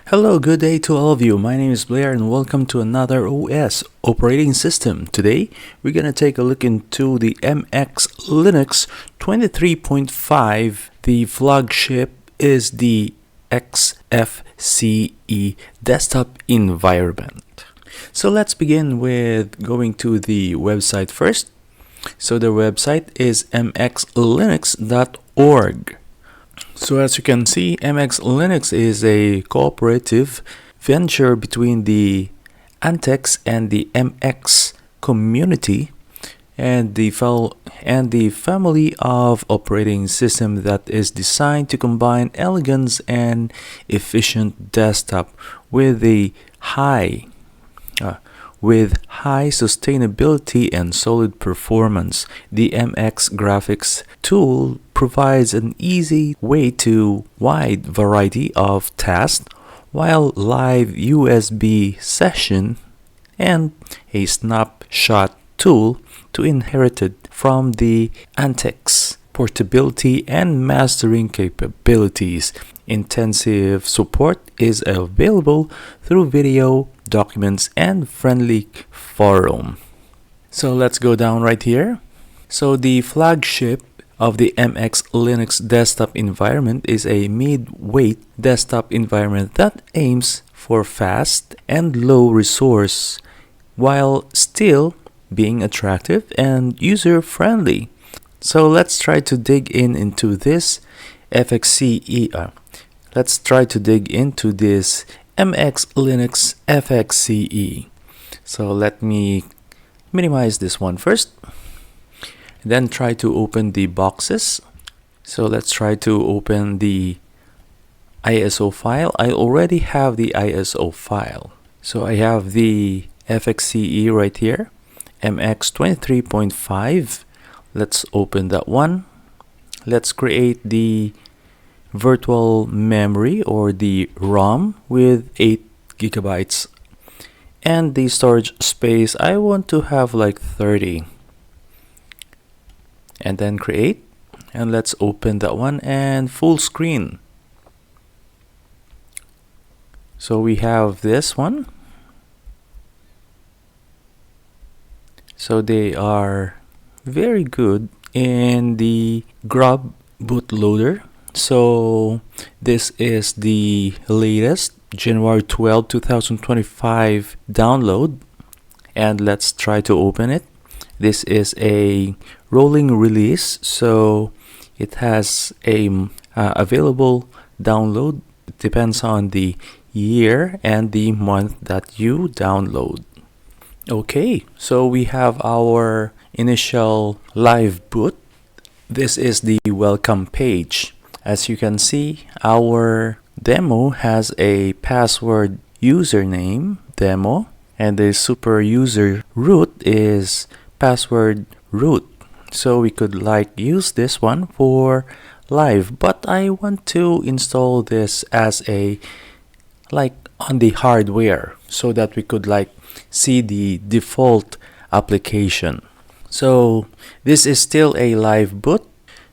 Hello, good day to all of you. My name is Blair and welcome to another OS operating system. Today, we're going to take a look into the MX Linux 23.5. The flagship is the Xfce desktop environment. So let's begin with going to the website first. So the website is mxlinux.org. So as you can see, MX Linux is a cooperative venture between the antiX and the MX community and the family of operating system that is designed to combine elegance and efficient desktop with high sustainability and solid performance. The MX graphics tool provides an easy way to wide variety of tasks, while live USB session and a snapshot tool to inherited from the antiX portability and mastering capabilities. Intensive support is available through video, documents, and friendly forum. So let's go down right here. So the flagship of the MX Linux desktop environment is a mid-weight desktop environment that aims for fast and low resource while still being attractive and user-friendly. So let's try to dig into this Xfce. Let's try to dig into this MX Linux Xfce. So let me minimize this one first. Then try to open the boxes. So let's try to open the ISO file. I already have the ISO file. So I have the Xfce right here, MX 23.5. Let's open that one. Let's create the virtual memory or the ROM with 8 gigabytes. And the storage space, I want to have like 30. And then create, and let's open that one and full screen. So we have this one. So they are very good in the grub bootloader. So this is the latest January 12, 2025 download, and let's try to open it. This is a rolling release, so it has a available download. It depends on the year and the month that you download. Okay, so we have our initial live boot. This is the welcome page. As you can see, our demo has a password username demo, and the super user root is password root. So we could use this one for live, but I want to install this as a on the hardware so that we could see the default application. So this is still a live boot.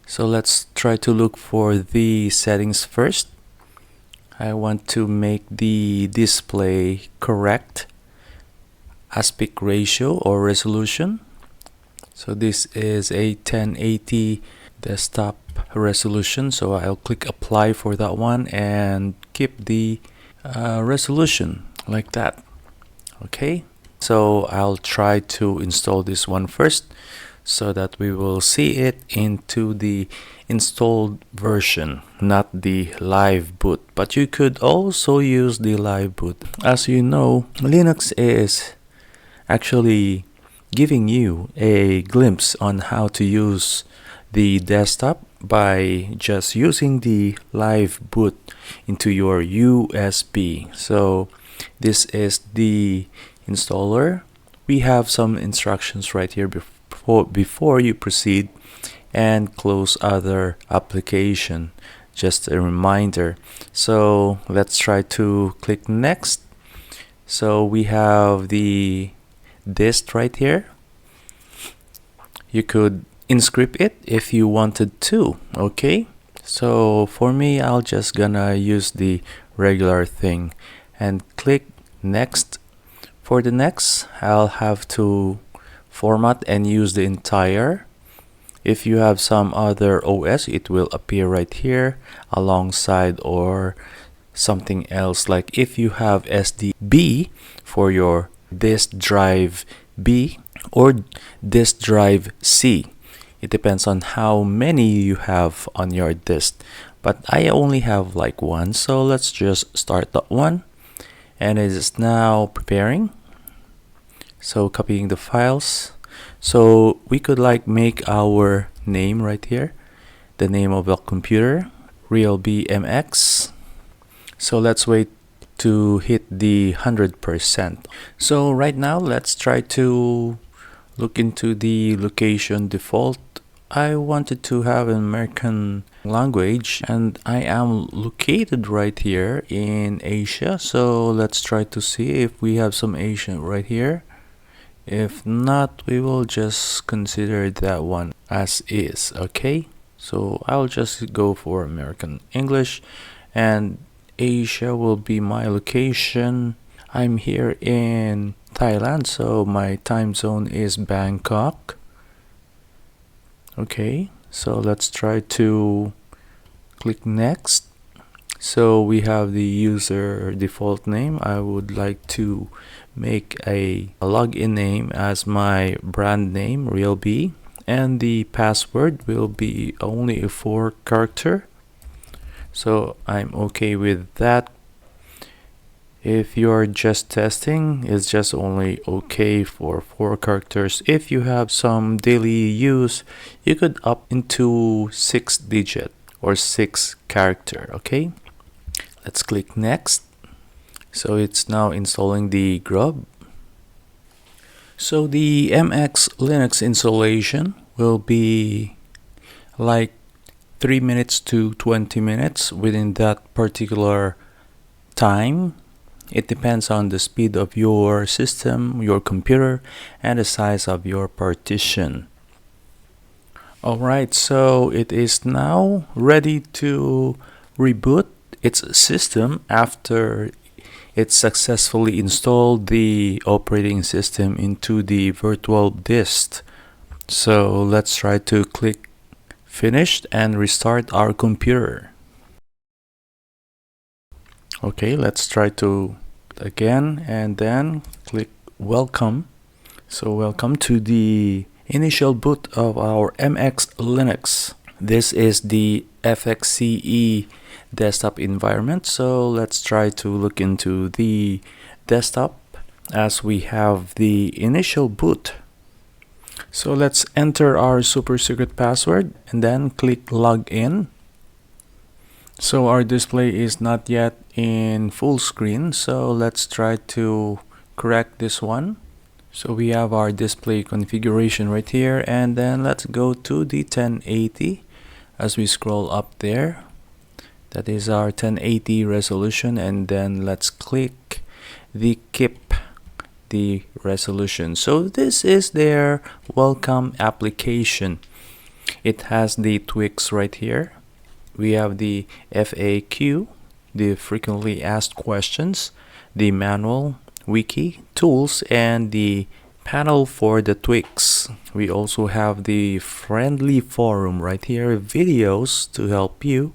So let's try to look for the settings first. I want to make the display correct aspect ratio or resolution. So this is a 1080 desktop resolution. So I'll click apply for that one and keep the resolution like that. Okay. So I'll try to install this one first so that we will see it into the installed version, not the live boot. But you could also use the live boot. As you know, Linux is actually giving you a glimpse on how to use the desktop by just using the live boot into your USB. So this is the installer. We have some instructions right here before you proceed and close other application. Just a reminder. So let's try to click next. So we have the dist right here. You could inscript it if you wanted to. Okay, so for me, I'll just gonna use the regular thing, and click next. For the next, I'll have to format and use the entire. If you have some other OS, it will appear right here alongside or something else. Like if you have SDB for your disk drive B or disk drive C. It depends on how many you have on your disk. But I only have like one, so let's just start that one. And it is now preparing. So copying the files. So we could like make our name right here, the name of the computer, RialbbeMX. So let's wait to hit the 100%. So right now let's try to look into the location default. I wanted to have an American language, and I am located right here in Asia. So let's try to see if we have some Asian right here. If not, we will just consider that one as is. Okay, so I'll just go for American English, and Asia will be my location. I'm here in Thailand, so my time zone is Bangkok. Okay, so let's try to click next. So we have the user default name. I would like to make a login name as my brand name, RialbBe, and the password will be only a 4-character. So I'm okay with that. If you're just testing, it's just only okay for 4 characters. If you have some daily use, you could up into 6-digit or 6-character. Okay, let's click next. So it's now installing the grub. So the MX Linux installation will be like 3 minutes to 20 minutes within that particular time. It depends on the speed of your system, your computer, and the size of your partition. Alright, so it is now ready to reboot its system after it successfully installed the operating system into the virtual disk. So let's try to click finished and restart our computer. Okay, let's try to again and then click welcome. So welcome to the initial boot of our MX Linux. This is the Xfce desktop environment. So let's try to look into the desktop as we have the initial boot. So let's enter our super secret password and then click login. So our display is not yet in full screen, so let's try to correct this one. So we have our display configuration right here, and then let's go to the 1080 as we scroll up there. That is our 1080 resolution, and then let's click the keep the resolution. So this is their welcome application. It has the tweaks right here. We have the FAQ, the frequently asked questions, the manual, wiki, tools, and the panel for the tweaks. We also have the friendly forum right here, videos to help you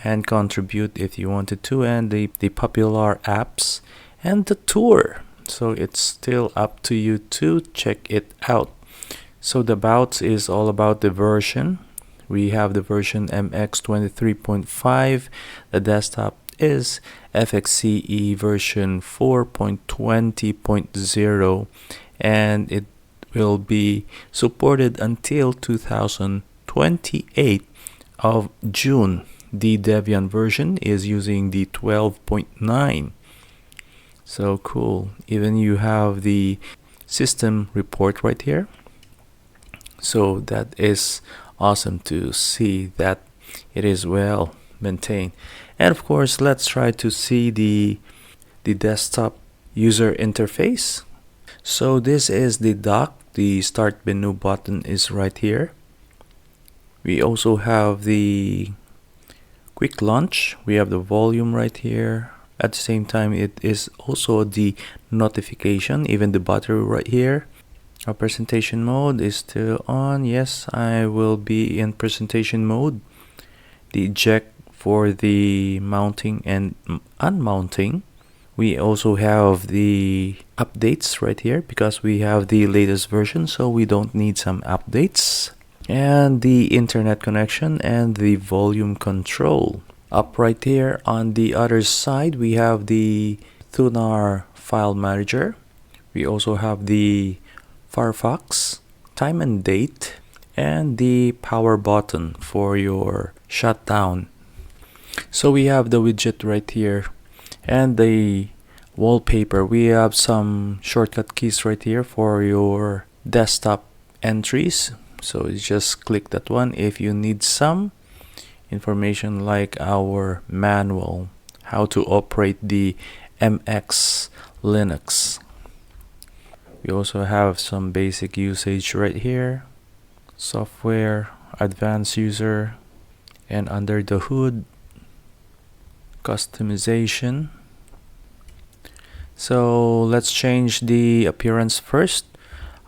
and contribute if you wanted to, and the popular apps and the tour. So it's still up to you to check it out. So the about is all about the version. We have the version MX 23.5. The desktop is Xfce version 4.20.0, and it will be supported until 2028 of June. The Debian version is using the 12.9. So cool. Even you have the system report right here. So that is awesome to see that it is well maintained. And of course, let's try to see the desktop user interface. So this is the dock. The start menu button is right here. We also have the quick launch. We have the volume right here. At the same time, it is also the notification, even the battery right here. Our presentation mode is still on. Yes, I will be in presentation mode. The eject for the mounting and unmounting. We also have the updates right here because we have the latest version, so we don't need some updates. And the internet connection and the volume control. Up right here on the other side, we have the Thunar file manager. We also have the Firefox, time and date, and the power button for your shutdown. So we have the widget right here and the wallpaper. We have some shortcut keys right here for your desktop entries. So you just click that one if you need some information like our manual, how to operate the MEPIS Linux. We also have some basic usage right here, software, advanced user, and under the hood, customization. So let's change the appearance first.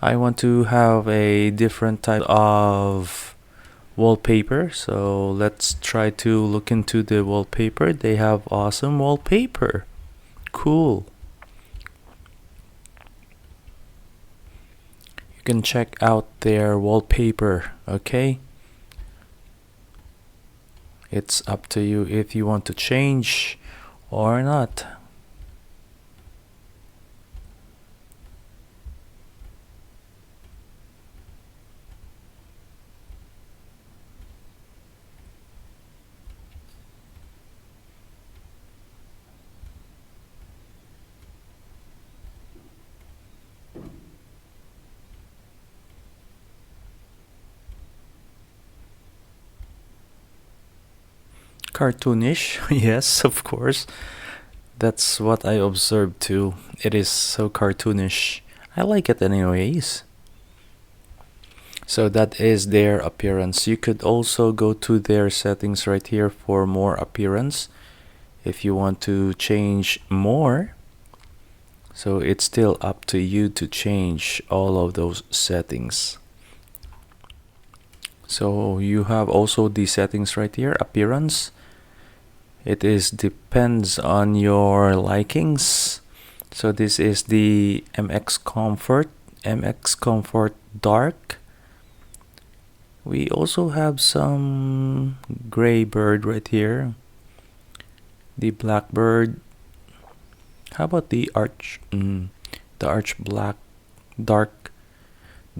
I want to have a different type of wallpaper, so let's try to look into the wallpaper. They have awesome wallpaper. Cool. You can check out their wallpaper, okay? It's up to you if you want to change or not. Cartoonish, yes, of course. That's what I observed too. It is so cartoonish. I like it anyways. So that is their appearance. You could also go to their settings right here for more appearance if you want to change more. So it's still up to you to change all of those settings. So you have also the settings right here, appearance. It is depends on your likings. So this is the MX Comfort Dark. We also have some gray bird right here. The blackbird. How about the arch black,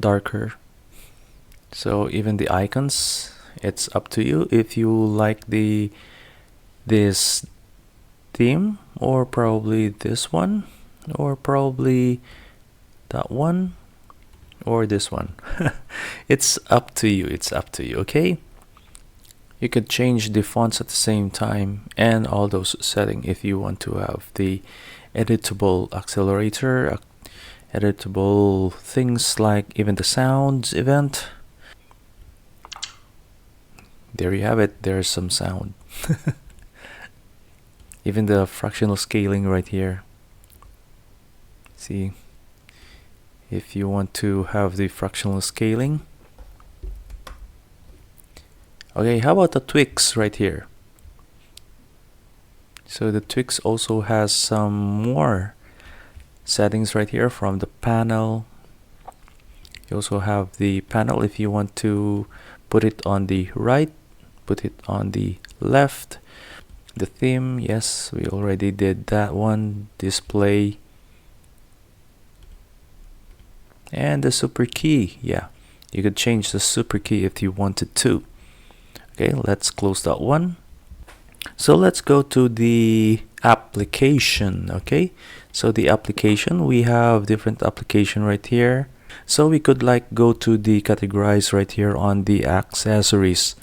darker. So even the icons, it's up to you if you like this theme, or probably this one, or probably that one, or this one. It's up to you. It's up to you, okay? You could change the fonts at the same time and all those settings if you want to have the editable accelerator, editable things like even the sounds event. There you have it. There's some sound. Even the fractional scaling right here. See, if you want to have the fractional scaling. Okay, how about the tweaks right here? So the tweaks also has some more settings right here from the panel. You also have the panel if you want to put it on the right, put it on the left. The theme, yes, we already did that one. Display. And the super key, yeah, you could change the super key if you wanted to. Okay, let's close that one. So let's go to the application. Okay, so the application, we have different application right here. So we could like go to the categorize right here on the accessories.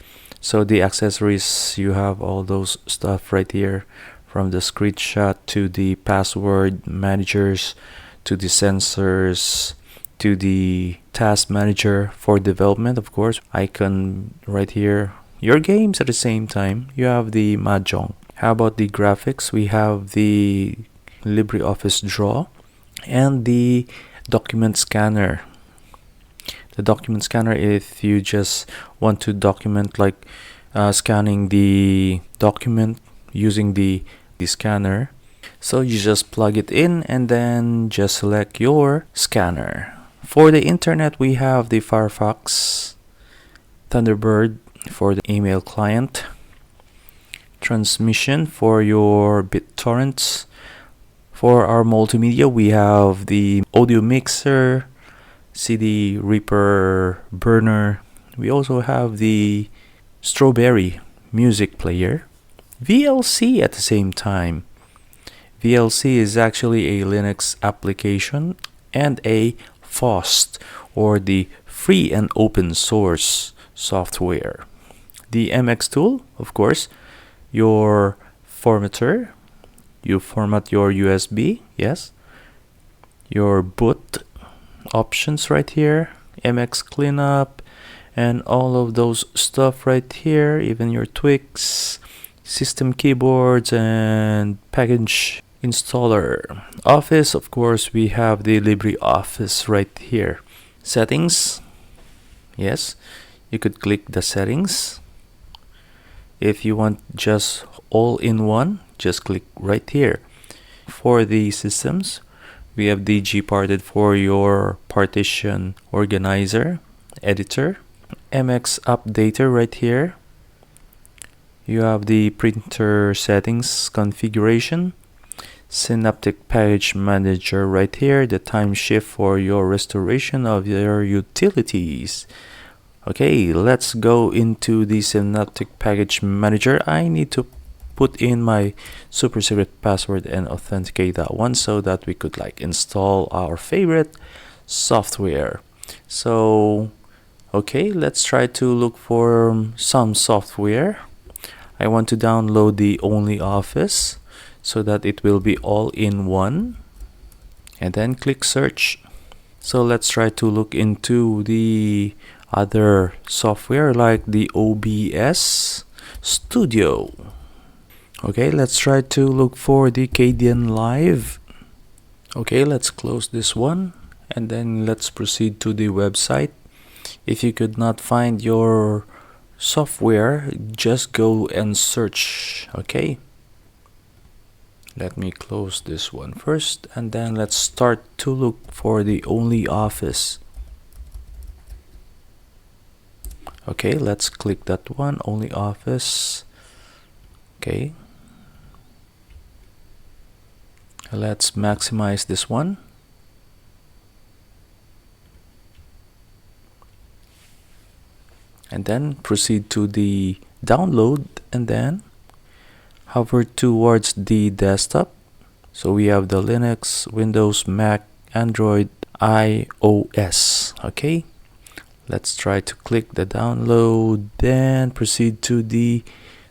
So the accessories, you have all those stuff right here, from the screenshot to the password managers to the sensors to the task manager for development, of course, icon right here, your games at the same time, you have the Mahjong. How about the graphics? We have the LibreOffice Draw and the document scanner. The document scanner, if you just want to document like scanning the document using the scanner. So you just plug it in and then just select your scanner. For the internet, we have the Firefox, Thunderbird for the email client, transmission for your BitTorrents. For our multimedia, we have the audio mixer, CD Reaper burner. We also have the Strawberry music player, VLC at the same time. VLC is actually a Linux application and a FOSS, or the free and open source software. The MX tool, of course, your formatter, you format your USB, yes. Your boot options right here, MX cleanup, and all of those stuff right here, even your tweaks, system keyboards, and package installer. Office, of course, we have the LibreOffice right here. Settings, yes, you could click the settings. If you want just all in one, just click right here. For the systems, we have the Gparted for your partition organizer, editor, MX updater right here. You have the printer settings configuration, Synaptic Package Manager right here, the time shift for your restoration of your utilities. Okay, let's go into the Synaptic Package Manager. I need to put in my super secret password and authenticate that one so that we could like install our favorite software. So, okay, let's try to look for some software. I want to download the OnlyOffice so that it will be all in one, and then click search. So let's try to look into the other software like the OBS Studio. Okay, let's try to look for the KDE Live. Okay, let's close this one and then let's proceed to the website. If you could not find your software, just go and search. Okay, let me close this one first and then let's start to look for the OnlyOffice. Okay, let's click that one, OnlyOffice. Okay, let's maximize this one. And then proceed to the download and then hover towards the desktop. So we have the Linux, Windows, Mac, Android, iOS. Okay, let's try to click the download, then proceed to the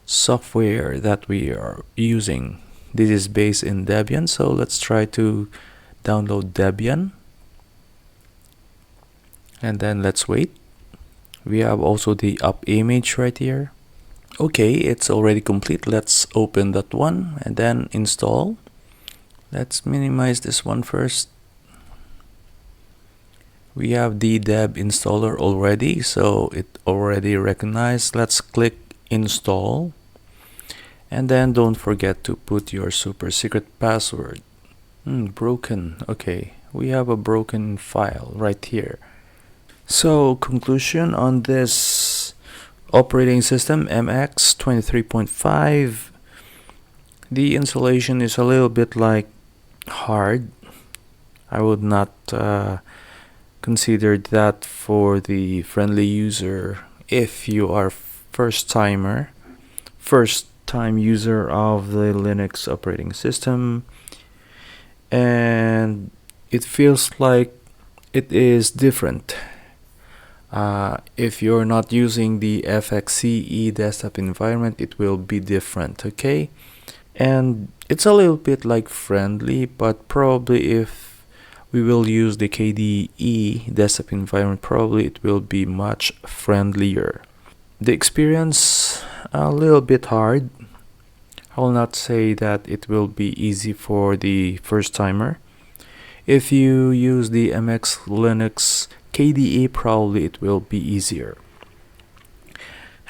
software that we are using. This is based in Debian, so let's try to download Debian and then let's wait. We have also the up image right here. Okay, it's already complete. Let's open that one and then install. Let's minimize this one first. We have the deb installer already, so it already recognized. Let's click install and then don't forget to put your super secret password. Broken. Okay, we have a broken file right here. So conclusion on this operating system, MX 23.5, the installation is a little bit like hard. I would not consider that for the friendly user if you are first time user of the Linux operating system, and it feels like it is different. If you're not using the Xfce desktop environment, it will be different. Okay, and it's a little bit like friendly, but probably if we will use the KDE desktop environment, probably it will be much friendlier. The experience a little bit hard. I will not say that it will be easy for the first timer. If you use the MEPIS Linux KDE, probably it will be easier.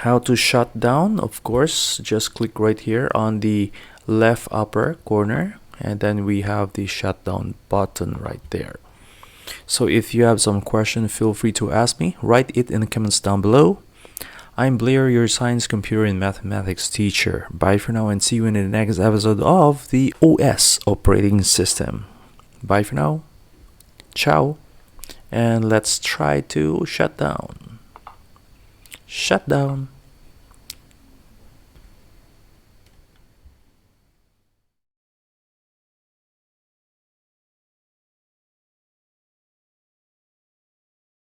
How to shut down? Of course, just click right here on the left upper corner, and then we have the shutdown button right there. So if you have some question, feel free to ask me. Write it in the comments down below. I'm Blair, your science, computer, and mathematics teacher. Bye for now, and see you in the next episode of the OS operating system. Bye for now. Ciao. And let's try to shut down. Shut down.